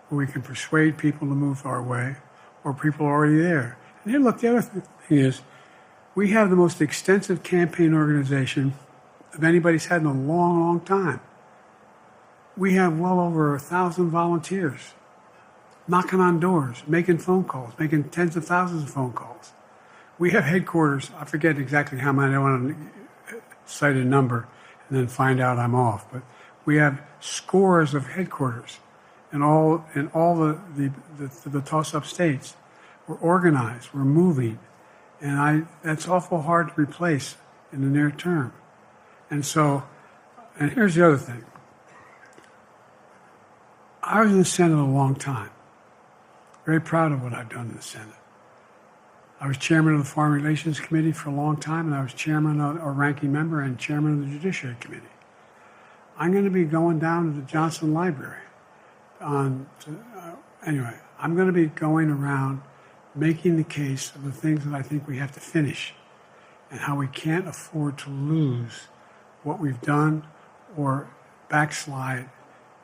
where we can persuade people to move our way, or people are already there. And here, look, the other thing is, we have the most extensive campaign organization of anybody's had in a long, long time. We have well over 1,000 volunteers knocking on doors, making phone calls, making tens of thousands of phone calls. We have headquarters. I forget exactly how many. I don't want to cite a number and then find out I'm off. But we have scores of headquarters in all the toss-up states. We're organized. We're moving. And that's awful hard to replace in the near term. And here's the other thing. I was in the Senate a long time. Very proud of what I've done in the Senate. I was chairman of the Foreign Relations Committee for a long time, and I was chairman or ranking member and chairman of the Judiciary Committee. I'm going to be going down to the Johnson Library. I'm going to be going around making the case of the things that I think we have to finish and how we can't afford to lose what we've done or backslide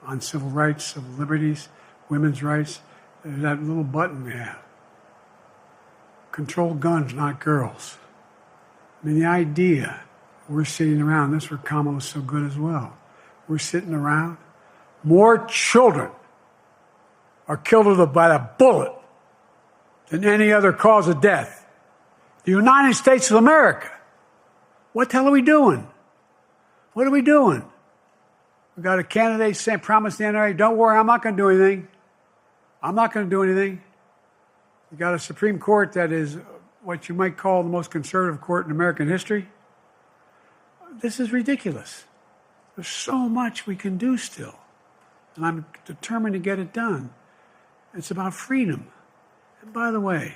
on civil rights, civil liberties, women's rights. There's that little button we have. Control guns, not girls. I mean, the idea We're sitting around. That's where Kamala's so good as well. We're sitting around. More children are killed by a bullet than any other cause of death. The United States of America. What the hell are we doing? What are we doing? We got a candidate saying, promised the NRA, don't worry, I'm not going to do anything. I'm not going to do anything. We got a Supreme Court that is what you might call the most conservative court in American history. This is ridiculous. There's so much we can do still. And I'm determined to get it done. It's about freedom. And by the way,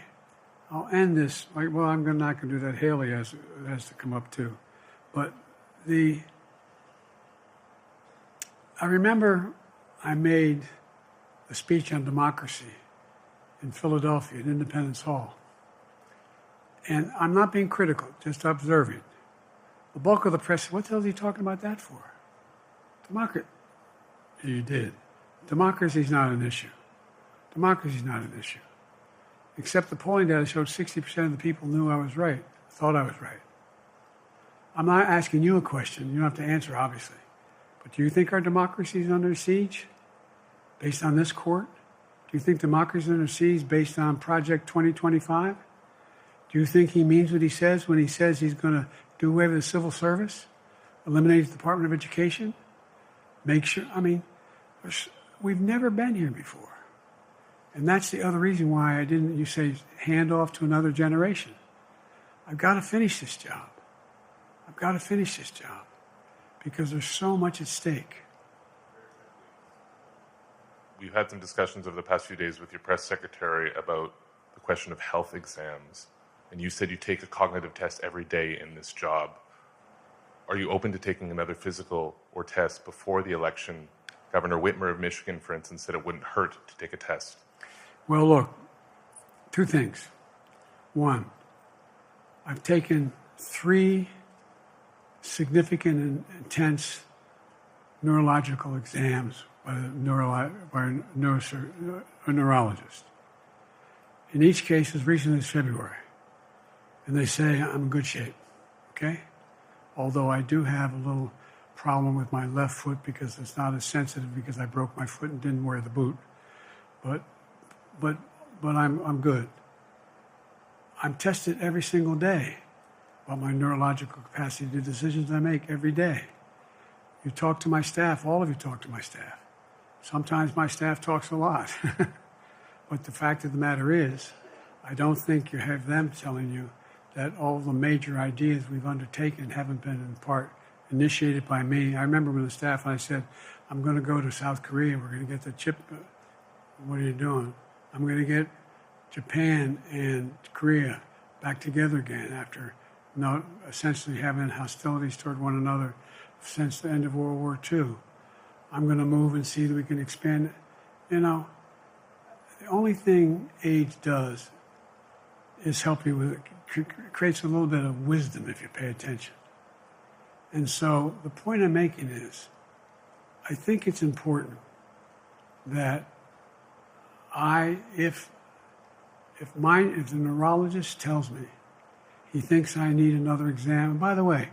I'll end this. Well, I'm not going to do that. Haley has to come up too. But I remember I made a speech on democracy in Philadelphia at Independence Hall. And I'm not being critical, just observing. The bulk of the press said, what the hell is he talking about that for? Democracy. You did. Democracy is not an issue. Democracy is not an issue. Except the polling data showed 60% of the people knew I was right, thought I was right. I'm not asking you a question. You don't have to answer, obviously. But do you think our democracy is under siege based on this court? Do you think democracy is under siege based on Project 2025? Do you think he means what he says when he says he's going to do away with the civil service, eliminate the Department of Education, make sure, we've never been here before. And that's the other reason why you say, hand off to another generation. I've got to finish this job. I've got to finish this job because there's so much at stake. We've had some discussions over the past few days with your press secretary about the question of health exams. And you said you take a cognitive test every day in this job. Are you open to taking another physical or test before the election? Governor Whitmer of Michigan, for instance, said it wouldn't hurt to take a test. Well, look, two things. One, I've taken 3 significant and intense neurological exams by a neurologist. In each case, as recently as February. And they say I'm in good shape, okay? Although I do have a little problem with my left foot because it's not as sensitive because I broke my foot and didn't wear the boot. But I'm good. I'm tested every single day about my neurological capacity to do decisions I make every day. You talk to my staff, all of you talk to my staff. Sometimes my staff talks a lot. But the fact of the matter is, I don't think you have them telling you that all the major ideas we've undertaken haven't been in part initiated by me. I remember when the staff and I said, I'm going to go to South Korea, we're going to get the chip. What are you doing? I'm going to get Japan and Korea back together again after essentially having hostilities toward one another since the end of World War II. I'm going to move and see that we can expand. The only thing age does is help you with it. Creates a little bit of wisdom if you pay attention. And so the point I'm making is, I think it's important that if the neurologist tells me he thinks I need another exam, and by the way,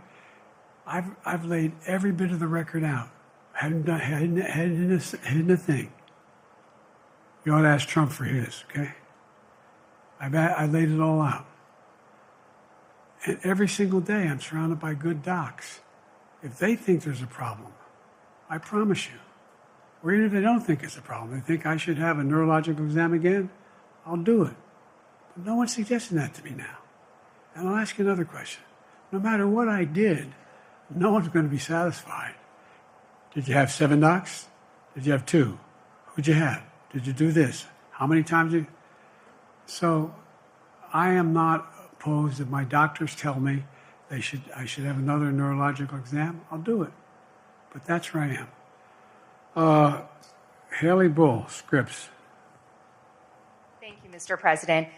I've laid every bit of the record out. Hadn't a thing. You ought to ask Trump for his, okay? I laid it all out. And every single day I'm surrounded by good docs. If they think there's a problem, I promise you, or even if they don't think it's a problem, they think I should have a neurological exam again, I'll do it. But no one's suggesting that to me now. And I'll ask you another question. No matter what I did, no one's going to be satisfied. Did you have 7 docs? Did you have 2? Who'd you have? Did you do this? How many times did you? So I am not opposed. If my doctors tell me I should have another neurological exam, I'll do it. But that's where I am. Haley Bull, Scripps. Thank you, Mr. President.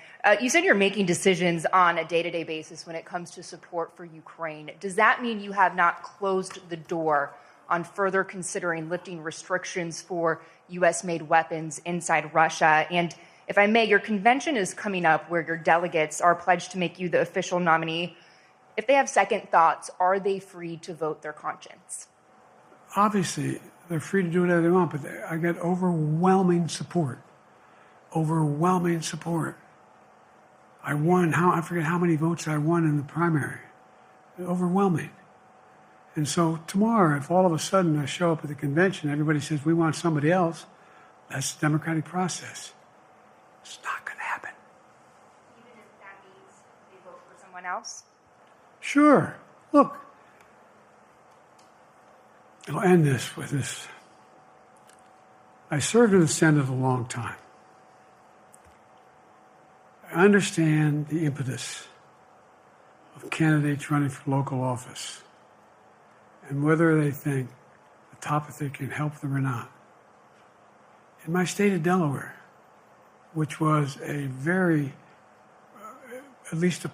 You said you're making decisions on a day-to-day basis when it comes to support for Ukraine. Does that mean you have not closed the door on further considering lifting restrictions for U.S.-made weapons inside Russia? And if I may, your convention is coming up where your delegates are pledged to make you the official nominee. If they have second thoughts, are they free to vote their conscience? Obviously, they're free to do whatever they want, but I get overwhelming support. Overwhelming support. I won, I forget how many votes I won in the primary. Overwhelming. And so tomorrow, if all of a sudden I show up at the convention, everybody says, we want somebody else, that's the democratic process. It's not going to happen. Even if that means they vote for someone else? Sure. Look, I'll end this with this. I served in the Senate a long time. I understand the impetus of candidates running for local office and whether they think the topic can help them or not. In my state of Delaware, which was a very, at least it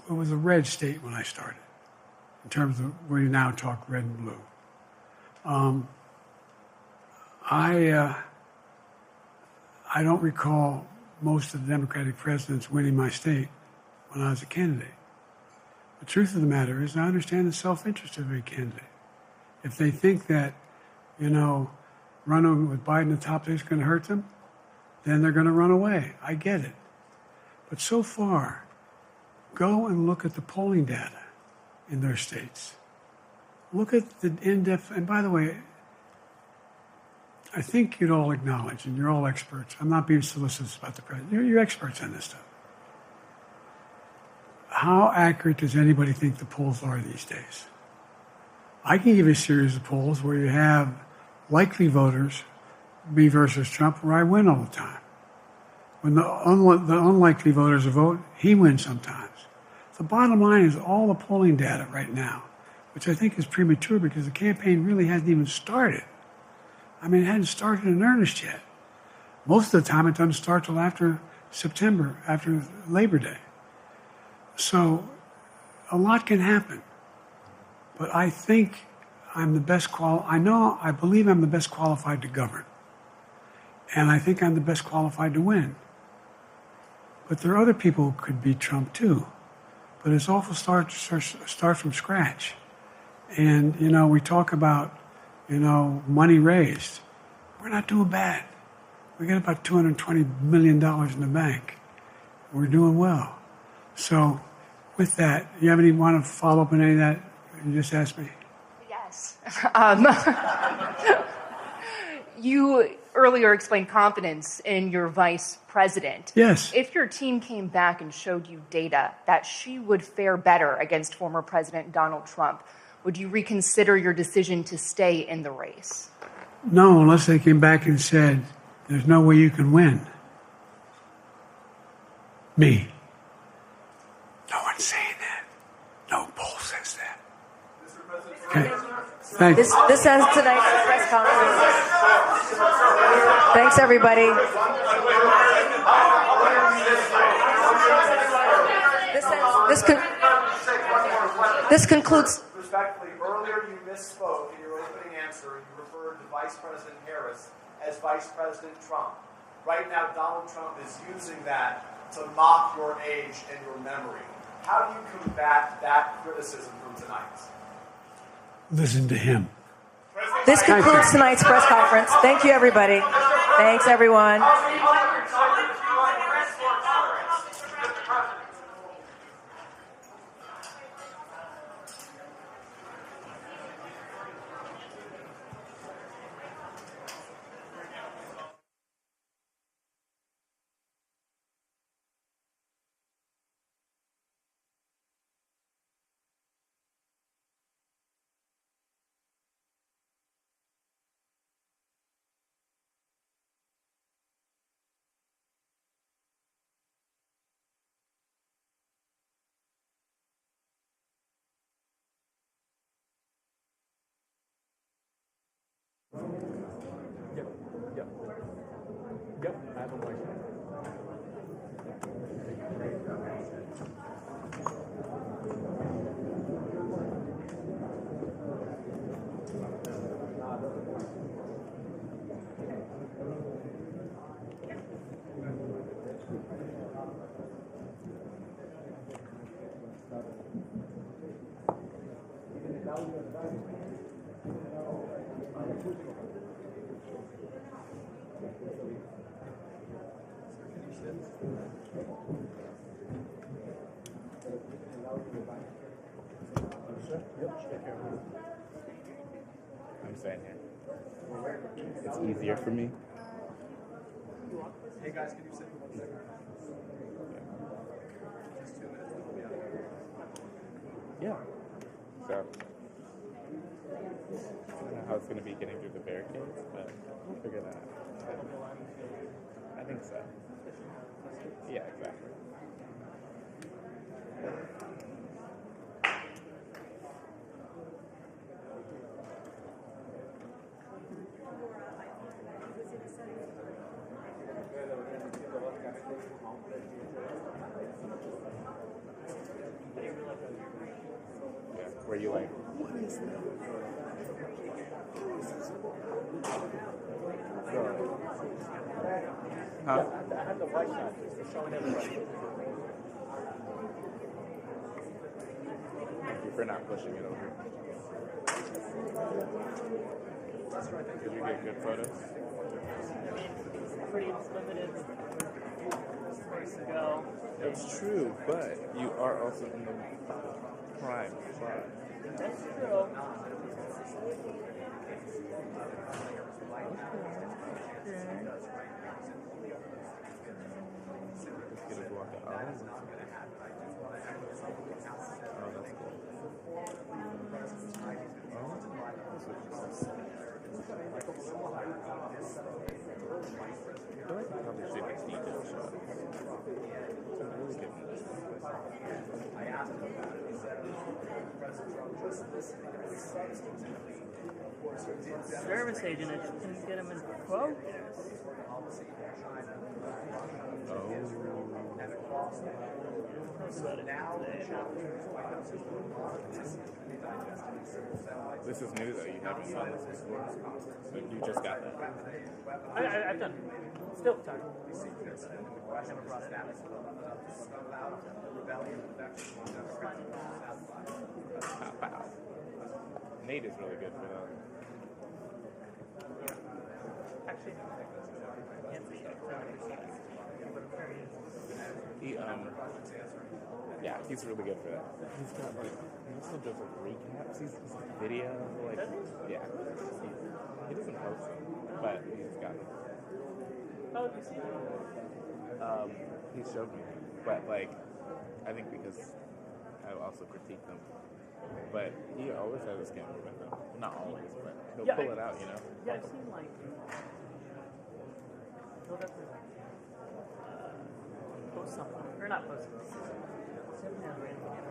was a red state when I started, in terms of where you now talk red and blue. I don't recall most of the Democratic presidents winning my state when I was a candidate. The truth of the matter is I understand the self-interest of every candidate. If they think that, running with Biden at the top is going to hurt them, then they're going to run away. I get it. But so far, go and look at the polling data in their states. Look at the in-depth, and by the way, I think you'd all acknowledge, and you're all experts. I'm not being solicitous about the president. You're experts on this stuff. How accurate does anybody think the polls are these days? I can give you a series of polls where you have likely voters, me versus Trump, where I win all the time. When the unlikely voters vote, he wins sometimes. The bottom line is all the polling data right now, which I think is premature because the campaign really hasn't even started. I mean, it hadn't started in earnest yet. Most of the time, it doesn't start till after September, after Labor Day. So a lot can happen. But I think I'm the best I believe I'm the best qualified to govern. And I think I'm the best qualified to win. But there are other people who could beat Trump too. But it's awful start from scratch. And, we talk about, money raised. We're not doing bad. We got about $220 million in the bank. We're doing well. So with that, you have any want to follow up on any of that you just asked me? Yes. You earlier explained confidence in your vice president. Yes. If your team came back and showed you data that she would fare better against former President Donald Trump, would you reconsider your decision to stay in the race? No, unless they came back and said, there's no way you can win. Me. No one's saying that. No poll says that. Okay. Thank you. This ends tonight's press conference. Thanks, everybody. This concludes. Respectfully, earlier you misspoke in your opening answer. You referred to Vice President Harris as Vice President Trump. Right now, Donald Trump is using that to mock your age and your memory. How do you combat that criticism from tonight? Listen to him. This concludes tonight's press conference. Thank you, everybody. Thanks, everyone. Yep, I have a mic. staying here. It's easier for me. Hey guys, can you sit? Yeah. So, I don't know how it's going to be getting through the barricades, but we'll figure that out. I think so. Yeah, exactly. Were you like, what is that? Huh? I have the white shot just for showing everybody. Thank you for not pushing it over. Did you get good photos? Pretty limited place to go. That's true, but you are also in the prime spot. That's true. Let's get a block of eyes. Oh, that's cool. I feel like I probably should get detailed shots. It's a really good movie. Service agent, I just couldn't get him in quote. This is new though, you haven't seen this before. You just got that. I've done still photography. I never brought it. Wow. Nate is really good for that. Actually, yeah, he's really good for that. He's got like, he also does like recaps. He's like video, like, yeah. He doesn't post them, but he's got them. Oh, you see that? He showed me, but like, I think because I also critique them. But he always has his camera with him. Not always, but he'll pull it out, you know? Yeah, I've seen like he'll definitely post something. Or not post something.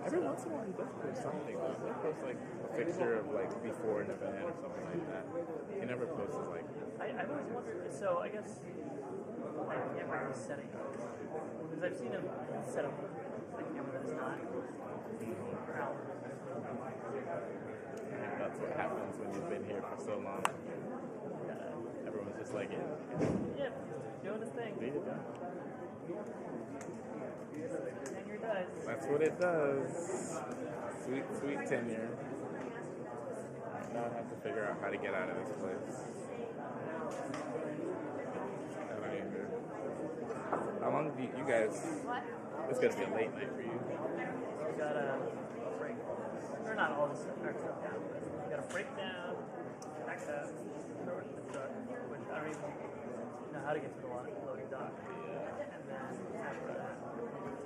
Every once in a while he does post something. He'll post like a picture of like before an event or something like that. He never posts like... I've always wondered, so I guess like camera setting. Because I've seen him set up a camera that's not out. That's what happens when you've been here for so long. Everyone's just like, yeah, doing his thing. There you go. Tenure does. That's what it does. Sweet, sweet tenure. Now I have to figure out how to get out of this place. How long do you guys... It's going to be a late night for you. We got a break. Or not all this stuff down, but we got a breakdown, back up, throw it in the truck, which I don't even know how to get to the loading dock. And then after that,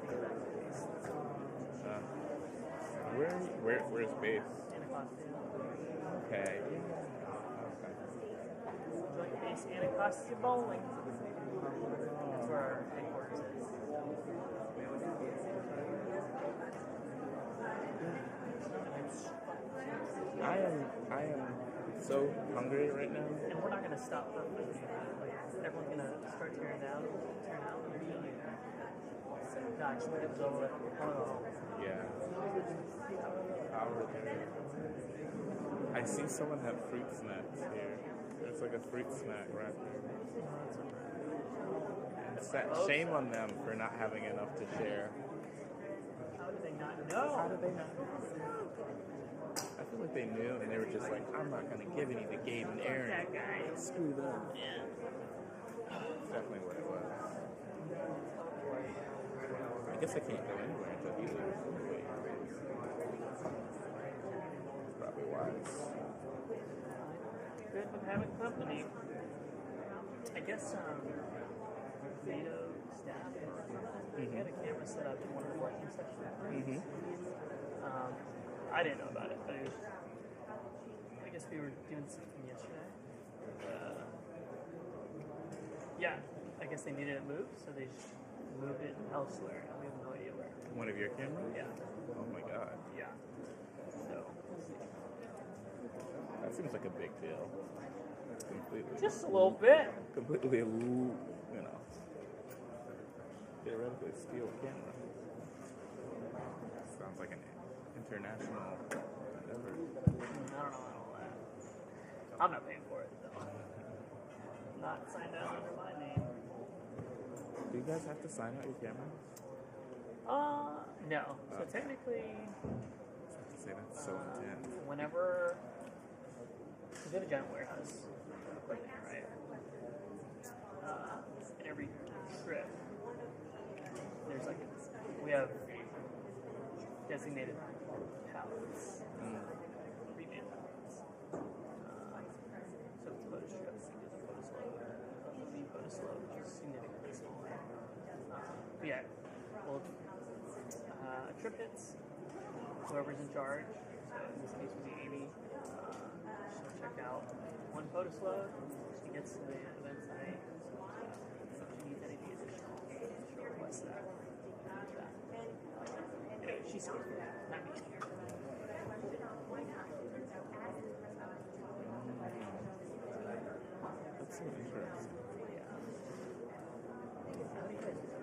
take it back to base. Where's base? Okay. So like base Anacostia Bowling. That's where our headquarters is. I am so hungry right now. And we're not gonna stop for like everyone's gonna start tearing out. No, actually it was over at Yeah. I see someone have fruit snacks here. There's like a fruit snack right there. Shame on them for not having enough to share. How did they not know? How did they not know? I feel like they knew and they were just like, I'm not going to give any to Gabe and Aaron. That guy. Screw them. Yeah. That's definitely what it was. I guess I can't go anywhere until he leaves. Probably wise. good with having company. I guess NATO staff or something, they had a camera set up in one of the working sections. I didn't know about it, but it was, I guess we were doing something yesterday. Yeah, I guess they needed it moved, so they just moved it elsewhere. We have no idea where. One of your cameras? Yeah. Oh my god. Yeah. So, that seems like a big deal. Completely. just a little bit. Completely, theoretically steal camera. Sounds like an international endeavor. I don't know about all that. I'm not paying for it, though. Not signed out under my name. Do you guys have to sign out your camera? No. So technically, I have to say that's so intense. whenever, because we have a giant warehouse equipment, right? And every trip, there's like we have designated pallets, remade pallets. So it's photo strips, it gives a photo slope. The photo slope is significantly smaller. But yeah, well, trip hits, whoever's in charge, so in this case would be Amy, she'll check out one photo slope, she gets to the event site, if she needs anything additional, she'll request that. Anyway, she's scared, not me. That's so interesting. How do you guys do?